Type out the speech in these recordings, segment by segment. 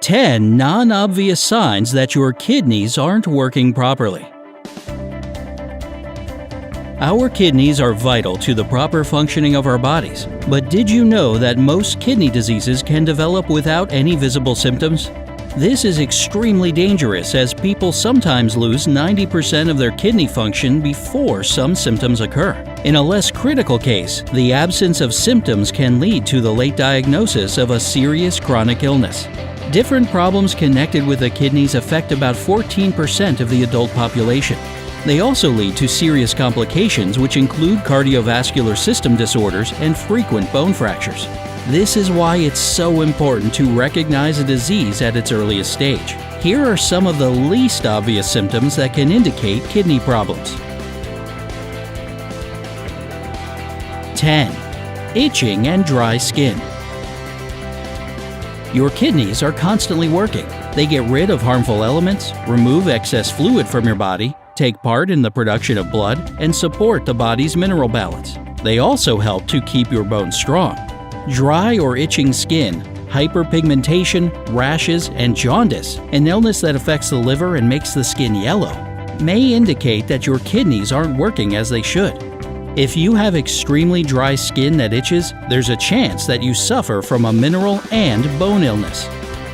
10 non-obvious signs that your kidneys aren't working properly. Our kidneys are vital to the proper functioning of our bodies, but did you know that most kidney diseases can develop without any visible symptoms? This is extremely dangerous as people sometimes lose 90% of their kidney function before some symptoms occur. In a less critical case, the absence of symptoms can lead to the late diagnosis of a serious chronic illness. Different problems connected with the kidneys affect about 14% of the adult population. They also lead to serious complications which include cardiovascular system disorders and frequent bone fractures. This is why it's so important to recognize a disease at its earliest stage. Here are some of the least obvious symptoms that can indicate kidney problems. 10. Itching and dry skin. Your kidneys are constantly working. They get rid of harmful elements, remove excess fluid from your body, take part in the production of blood, and support the body's mineral balance. They also help to keep your bones strong. Dry or itching skin, hyperpigmentation, rashes, and jaundice, an illness that affects the liver and makes the skin yellow, may indicate that your kidneys aren't working as they should. If you have extremely dry skin that itches, there's a chance that you suffer from a mineral and bone illness.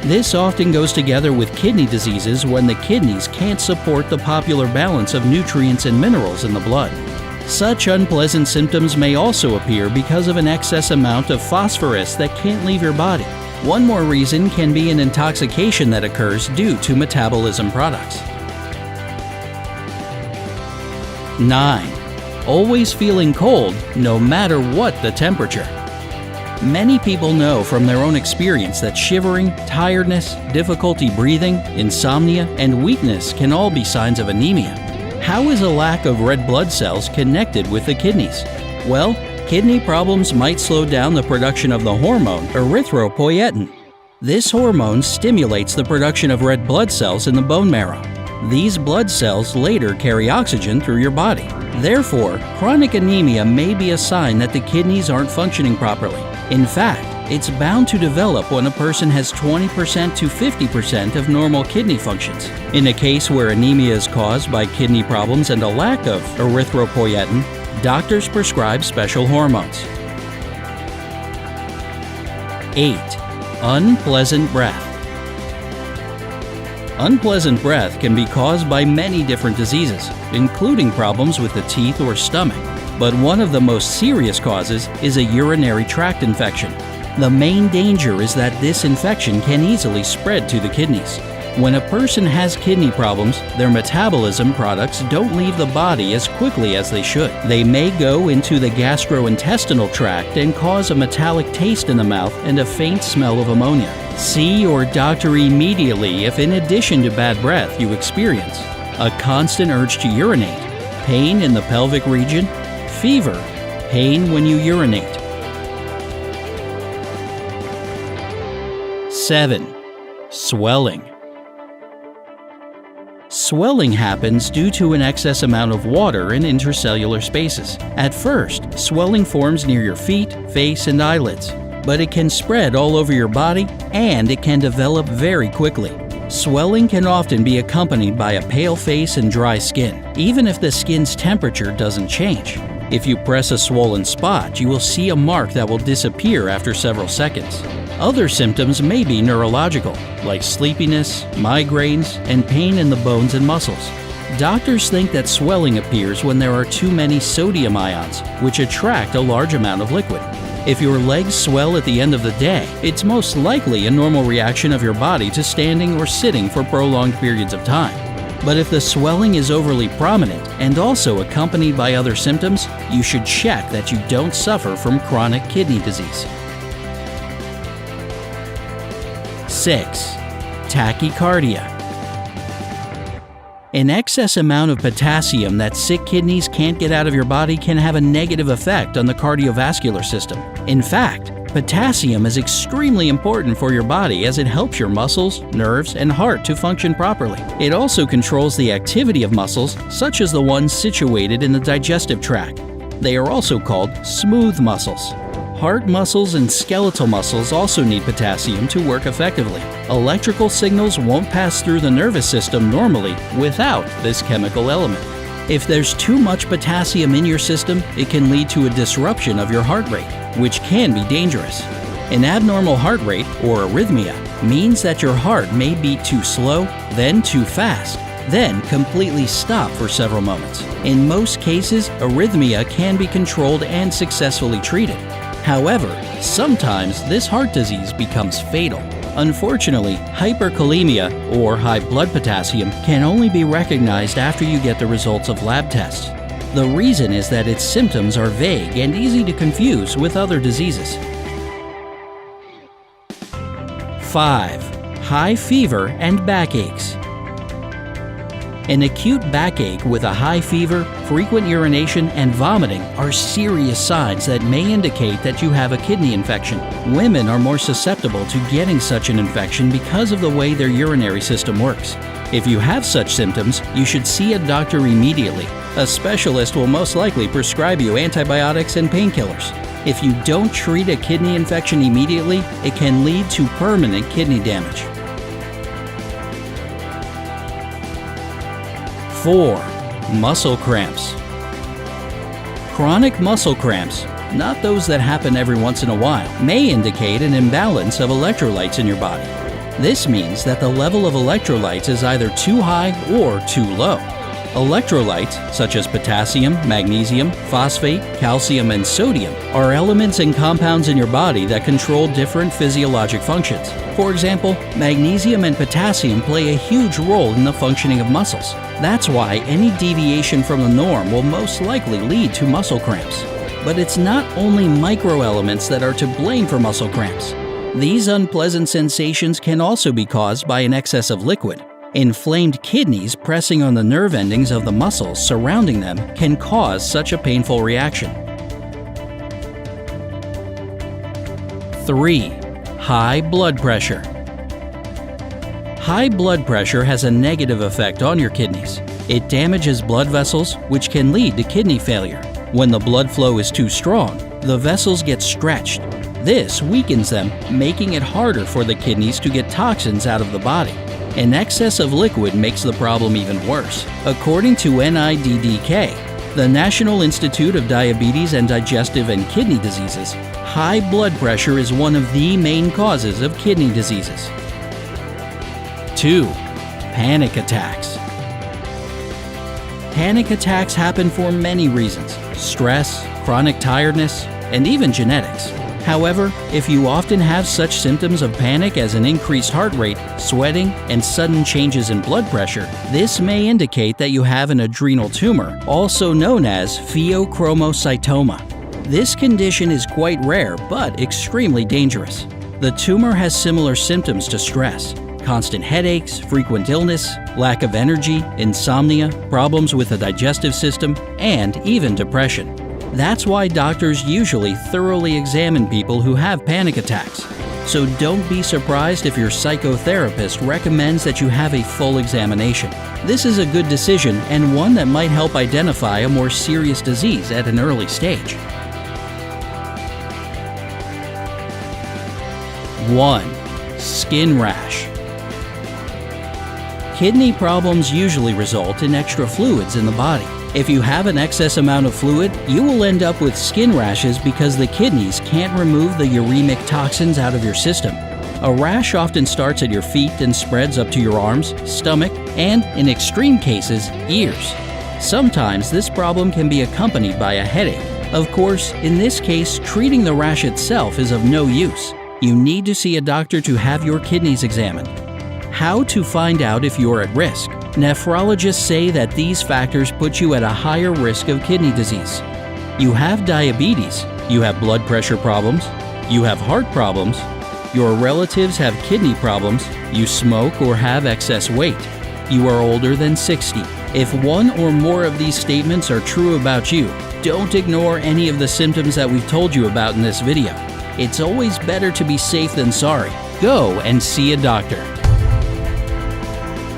This often goes together with kidney diseases when the kidneys can't support the popular balance of nutrients and minerals in the blood. Such unpleasant symptoms may also appear because of an excess amount of phosphorus that can't leave your body. One more reason can be an intoxication that occurs due to metabolism products. 9. Always feeling cold no matter what the temperature. Many people know from their own experience that shivering, tiredness, difficulty breathing, insomnia, and weakness can all be signs of anemia. How is a lack of red blood cells connected with the kidneys? Well, kidney problems might slow down the production of the hormone erythropoietin. This hormone stimulates the production of red blood cells in the bone marrow. These blood cells later carry oxygen through your body. Therefore, chronic anemia may be a sign that the kidneys aren't functioning properly. In fact, it's bound to develop when a person has 20% to 50% of normal kidney functions. In a case where anemia is caused by kidney problems and a lack of erythropoietin, doctors prescribe special hormones. 8. Unpleasant breath. Unpleasant breath can be caused by many different diseases, including problems with the teeth or stomach. But one of the most serious causes is a urinary tract infection. The main danger is that this infection can easily spread to the kidneys. When a person has kidney problems, their metabolism products don't leave the body as quickly as they should. They may go into the gastrointestinal tract and cause a metallic taste in the mouth and a faint smell of ammonia. See your doctor immediately if, in addition to bad breath, you experience a constant urge to urinate, pain in the pelvic region, fever, pain when you urinate. 7. Swelling. Swelling happens due to an excess amount of water in intercellular spaces. At first, swelling forms near your feet, face, and eyelids, but it can spread all over your body and it can develop very quickly. Swelling can often be accompanied by a pale face and dry skin, even if the skin's temperature doesn't change. If you press a swollen spot, you will see a mark that will disappear after several seconds. Other symptoms may be neurological, like sleepiness, migraines, and pain in the bones and muscles. Doctors think that swelling appears when there are too many sodium ions, which attract a large amount of liquid. If your legs swell at the end of the day, it's most likely a normal reaction of your body to standing or sitting for prolonged periods of time. But if the swelling is overly prominent and also accompanied by other symptoms, you should check that you don't suffer from chronic kidney disease. 6. Tachycardia. An excess amount of potassium that sick kidneys can't get out of your body can have a negative effect on the cardiovascular system. In fact, potassium is extremely important for your body as it helps your muscles, nerves, and heart to function properly. It also controls the activity of muscles, such as the ones situated in the digestive tract. They are also called smooth muscles. Heart muscles and skeletal muscles also need potassium to work effectively. Electrical signals won't pass through the nervous system normally without this chemical element. If there's too much potassium in your system, it can lead to a disruption of your heart rate, which can be dangerous. An abnormal heart rate, or arrhythmia, means that your heart may beat too slow, then too fast, then completely stop for several moments. In most cases, arrhythmia can be controlled and successfully treated. However, sometimes this heart disease becomes fatal. Unfortunately, hyperkalemia, or high blood potassium, can only be recognized after you get the results of lab tests. The reason is that its symptoms are vague and easy to confuse with other diseases. 5. High fever and backaches. An acute backache with a high fever, frequent urination, and vomiting are serious signs that may indicate that you have a kidney infection. Women are more susceptible to getting such an infection because of the way their urinary system works. If you have such symptoms, you should see a doctor immediately. A specialist will most likely prescribe you antibiotics and painkillers. If you don't treat a kidney infection immediately, it can lead to permanent kidney damage. 4. Muscle cramps. Chronic muscle cramps, not those that happen every once in a while, may indicate an imbalance of electrolytes in your body. This means that the level of electrolytes is either too high or too low. Electrolytes, such as potassium, magnesium, phosphate, calcium, and sodium, are elements and compounds in your body that control different physiologic functions. For example, magnesium and potassium play a huge role in the functioning of muscles. That's why any deviation from the norm will most likely lead to muscle cramps. But it's not only microelements that are to blame for muscle cramps. These unpleasant sensations can also be caused by an excess of liquid. Inflamed kidneys pressing on the nerve endings of the muscles surrounding them can cause such a painful reaction. 3. High blood pressure. High blood pressure has a negative effect on your kidneys. It damages blood vessels, which can lead to kidney failure. When the blood flow is too strong, the vessels get stretched. This weakens them, making it harder for the kidneys to get toxins out of the body. An excess of liquid makes the problem even worse. According to NIDDK, the National Institute of Diabetes and Digestive and Kidney Diseases, high blood pressure is one of the main causes of kidney diseases. 2. Panic attacks. Panic attacks happen for many reasons: stress, chronic tiredness, and even genetics. However, if you often have such symptoms of panic as an increased heart rate, sweating, and sudden changes in blood pressure, this may indicate that you have an adrenal tumor, also known as pheochromocytoma. This condition is quite rare but extremely dangerous. The tumor has similar symptoms to stress: constant headaches, frequent illness, lack of energy, insomnia, problems with the digestive system, and even depression. That's why doctors usually thoroughly examine people who have panic attacks. So don't be surprised if your psychotherapist recommends that you have a full examination. This is a good decision and one that might help identify a more serious disease at an early stage. 1. Skin rash. Kidney problems usually result in extra fluids in the body. If you have an excess amount of fluid, you will end up with skin rashes because the kidneys can't remove the uremic toxins out of your system. A rash often starts at your feet and spreads up to your arms, stomach, and, in extreme cases, ears. Sometimes this problem can be accompanied by a headache. Of course, in this case, treating the rash itself is of no use. You need to see a doctor to have your kidneys examined. How to find out if you're at risk? Nephrologists say that these factors put you at a higher risk of kidney disease. You have diabetes, you have blood pressure problems, you have heart problems, your relatives have kidney problems, you smoke or have excess weight, you are older than 60. If one or more of these statements are true about you, don't ignore any of the symptoms that we've told you about in this video. It's always better to be safe than sorry. Go and see a doctor.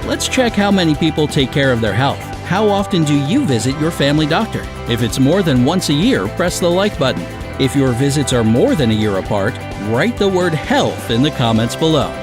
Let's check how many people take care of their health. How often do you visit your family doctor? If it's more than once a year, press the like button. If your visits are more than a year apart, write the word HEALTH in the comments below.